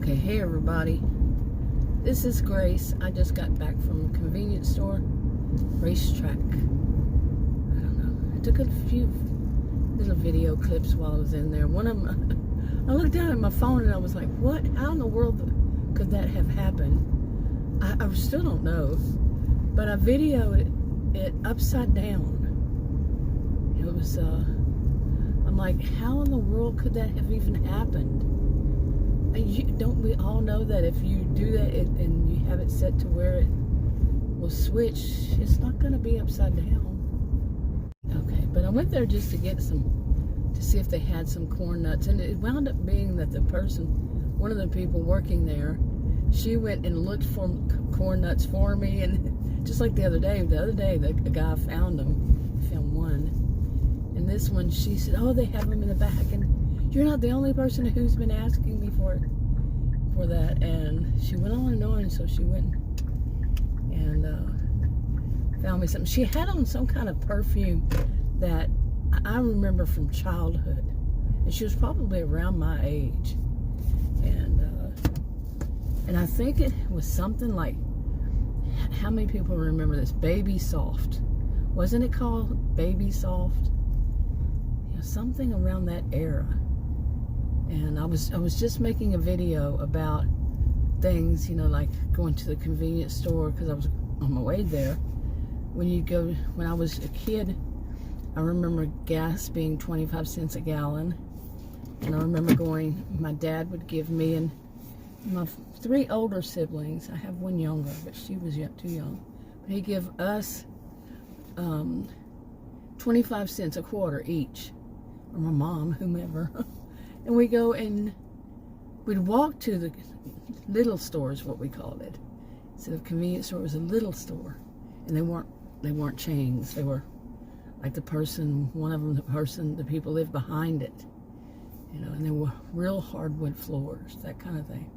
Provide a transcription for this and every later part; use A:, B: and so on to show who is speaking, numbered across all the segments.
A: Okay, hey everybody. This is Grace. I just got back from a convenience store, RaceTrac. I don't know. I took a few little video clips while I was in there. One of them, I looked down at my phone and I was like, what? How in the world could that have happened? I still don't know. But I videoed it upside down. It was, I'm like, how in the world could that have even happened? Don't we all know that if you do that and you have it set to where it will switch, it's not going to be upside down? Okay, but I went there just to get to see if they had some corn nuts, and it wound up being that one of the people working there, she went and looked for corn nuts for me, and just like the other day, the guy found one, and this one, she said, oh, they have them in the back, and you're not the only person who's been asking me for that. And she went on and on, so she went and found me something. She had on some kind of perfume that I remember from childhood, and she was probably around my age, and I think it was something like, how many people remember this? Baby Soft. Wasn't it called Baby Soft? You know, something around that era. And I was just making a video about things, you know, like going to the convenience store, because I was on my way there. When I was a kid, I remember gas being 25 cents a gallon. And I remember my dad would give me and my 3 older siblings, I have one younger, but she was too young, but he'd give us 25 cents a quarter each, or my mom, whomever. And we go and we'd walk to the little stores, what we called it. Instead of convenience store, it was a little store. And they weren't chains. They were like the people lived behind it. You know, and they were real hardwood floors, that kind of thing.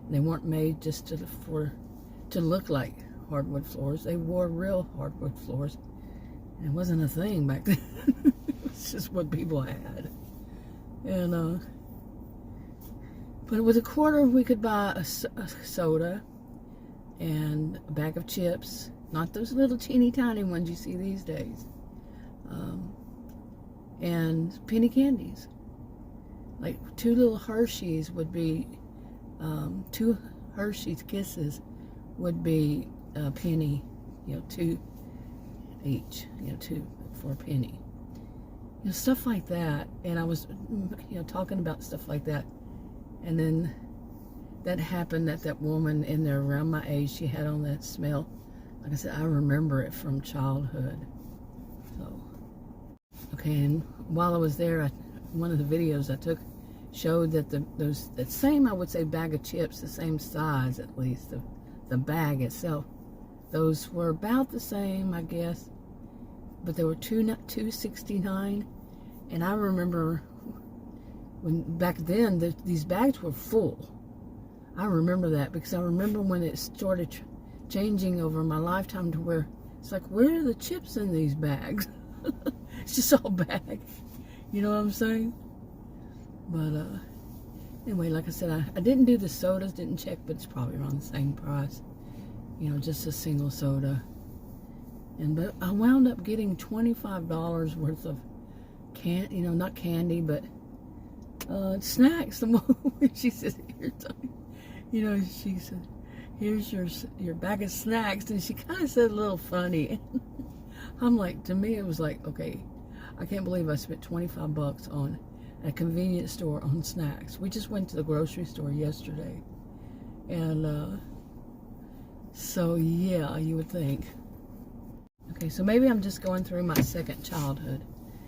A: And they weren't made just to look like hardwood floors. They wore real hardwood floors. And it wasn't a thing back then. It was just what people had. And but with a quarter we could buy a soda and a bag of chips, not those little teeny tiny ones you see these days, and penny candies. Like 2 little Hershey's would be 2 Hershey's Kisses would be a penny, you know, 2 each, you know, 2 for a penny. You know, stuff like that. And I was, you know, talking about stuff like that. And then that happened, that woman in there around my age, she had on that smell. Like I said, I remember it from childhood. So, okay, and while I was there, one of the videos I took showed that that same, I would say, bag of chips, the same size at least, the bag itself, those were about the same, I guess. But they were $2.69, and I remember when back then these bags were full. I remember that because I remember when it started changing over my lifetime to where it's like, where are the chips in these bags? It's just all bag. You know what I'm saying? But anyway, like I said, I didn't do the sodas, didn't check, but it's probably around the same price. You know, just a single soda. But I wound up getting $25 worth of you know, not candy, but snacks. She said, you know, she said, here's your bag of snacks, and she kind of said a little funny. I'm like, to me, it was like, okay, I can't believe I spent 25 bucks on a convenience store on snacks. We just went to the grocery store yesterday, and so yeah, you would think. Okay, so maybe I'm just going through my second childhood.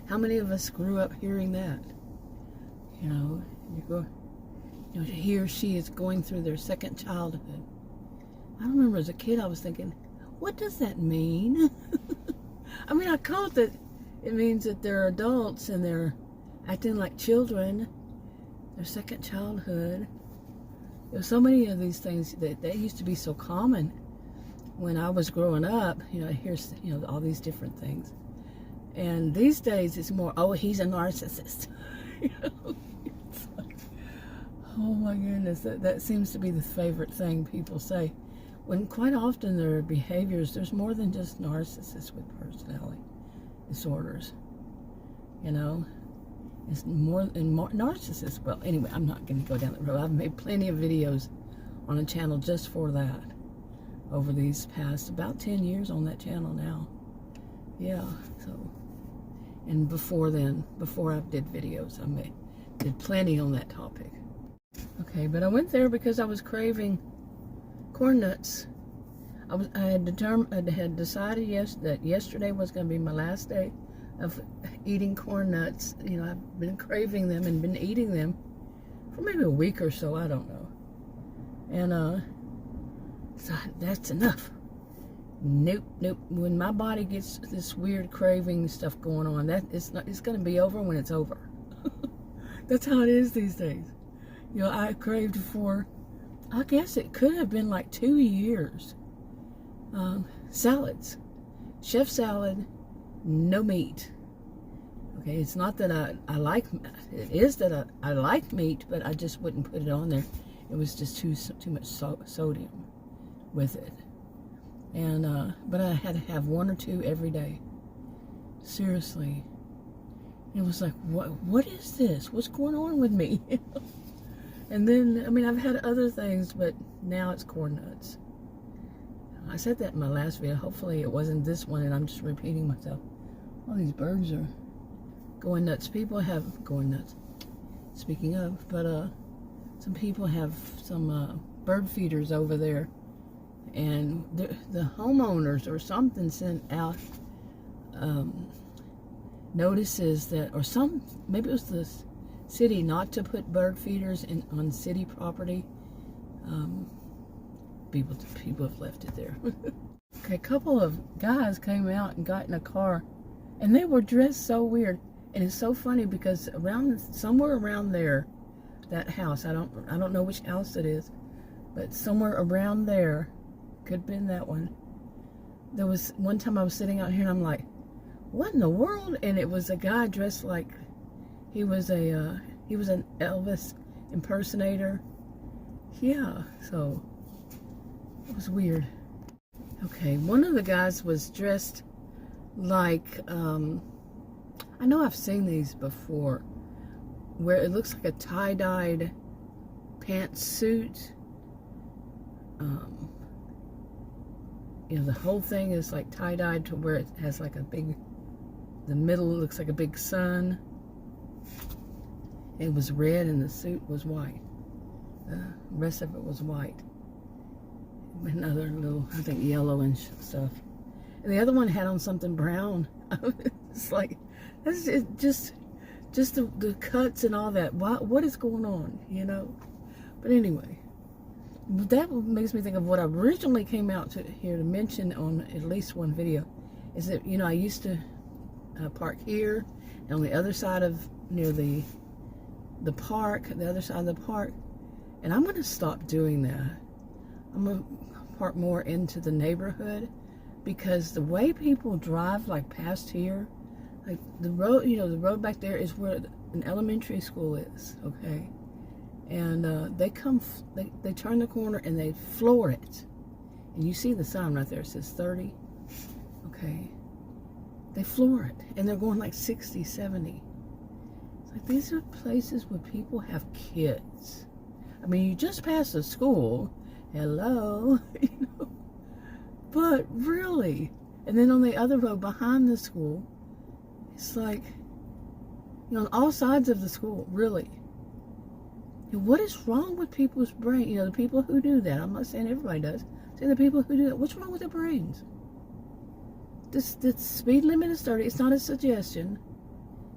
A: How many of us grew up hearing that? You know, he or she is going through their second childhood. I remember as a kid, I was thinking, what does that mean? I mean, I caught that it means that they're adults and they're acting like children. Their second childhood. There's so many of these things that used to be so common when I was growing up. You know, here's, you know, all these different things. And these days it's more, oh, he's a narcissist. You know, it's like, Oh my goodness, that seems to be the favorite thing people say. When quite often their behaviors, there's more than just narcissists with personality disorders. You know, it's more and more narcissists. Well, anyway, I'm not going to go down that road. I've made plenty of videos on a channel just for that over these past about 10 years on that channel now. Yeah, so, and before then, before I did videos, did plenty on that topic. Okay, but I went there because I was craving corn nuts. I had decided that yesterday was going to be my last day of eating corn nuts. You know, I've been craving them and been eating them for maybe a week or so, I don't know. And so that's enough. Nope. When my body gets this weird craving stuff going on, it's going to be over when it's over. That's how it is these days. You know, I craved for, I guess it could have been like 2 years. Salads, chef salad, no meat. Okay, it's not that I like, it is that I like meat, but I just wouldn't put it on there. It was just too much sodium with it. And but I had to have 1 or 2 every day. Seriously. It was like, what is this? What's going on with me? And then, I mean, I've had other things, but now it's corn nuts. I said that in my last video. Hopefully it wasn't this one, and I'm just repeating myself. All these birds are going nuts. People have going nuts. Speaking of, but some people have some bird feeders over there, and the homeowners or something sent out notices that, or maybe it was the city, not to put bird feeders on city property. People have left it there. Okay, a couple of guys came out and got in a car, and they were dressed so weird. And it's so funny because somewhere around there, that house, I don't know which house it is, but somewhere around there, could have been that one. There was one time I was sitting out here and I'm like, what in the world? And it was a guy dressed like he was an Elvis impersonator. Yeah, so it was weird. Okay, one of the guys was dressed like, I know I've seen these before, where it looks like a tie-dyed pantsuit. You know, the whole thing is like tie-dyed to where it has like the middle looks like a big sun. It was red and the suit was white. The rest of it was white. Another little, I think, yellow and stuff. And the other one had on something brown. It's like, that's just the cuts and all that. What is going on, you know? But anyway, that makes me think of what I originally came out here to mention on at least one video. Is that, you know, I used to park here, and on the other side of, near the park, the other side of the park. And I'm going to stop doing that. I'm going to park more into the neighborhood, because the way people drive like past here, like the road, you know, the road back there is where an elementary school is, okay? And they turn the corner and they floor it. And you see the sign right there, it says 30, okay? They floor it, and they're going like 60, 70. It's like, these are places where people have kids. I mean, you just passed a school, hello, you know, but really. And then on the other road behind the school, it's like, you know, on all sides of the school, really. You know, what is wrong with people's brain? You know, the people who do that, I'm not saying everybody does, I'm saying the people who do that, what's wrong with their brains? The speed limit is 30. It's not a suggestion.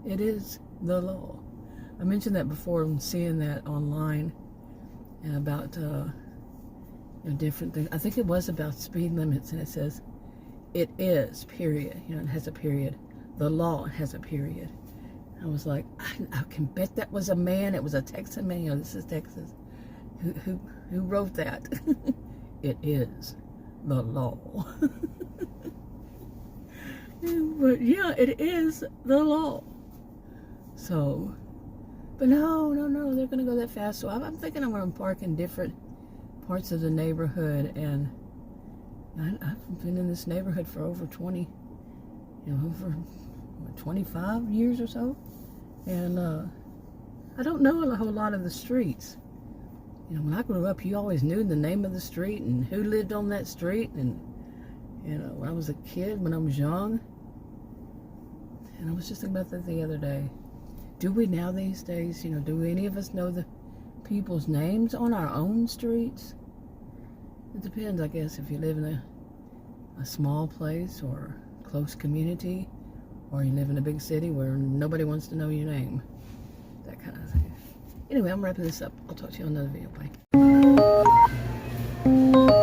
A: It is the law. I mentioned that before, and seeing that online, and about you know, different things. I think it was about speed limits, and it says it is, period. You know, it has a period. The law has a period. I was like, I can bet that was a man. It was a Texan man. You know, this is Texas. Who wrote that? It is the law. But yeah, it is the law. So But no, they're going to go that fast. So I'm thinking I'm going to park in different parts of the neighborhood. And I've been in this neighborhood for over 20, over 25 years or so. And I don't know a whole lot of the streets. When I grew up, you always knew the name of the street and who lived on that street. And, when I was a kid, when I was young. And I was just thinking about that the other day. Do we now these days, do any of us know the people's names on our own streets? It depends, I guess, if you live in a small place or close community, or you live in a big city where nobody wants to know your name. That kind of thing. Anyway, I'm wrapping this up. I'll talk to you on another video. Bye.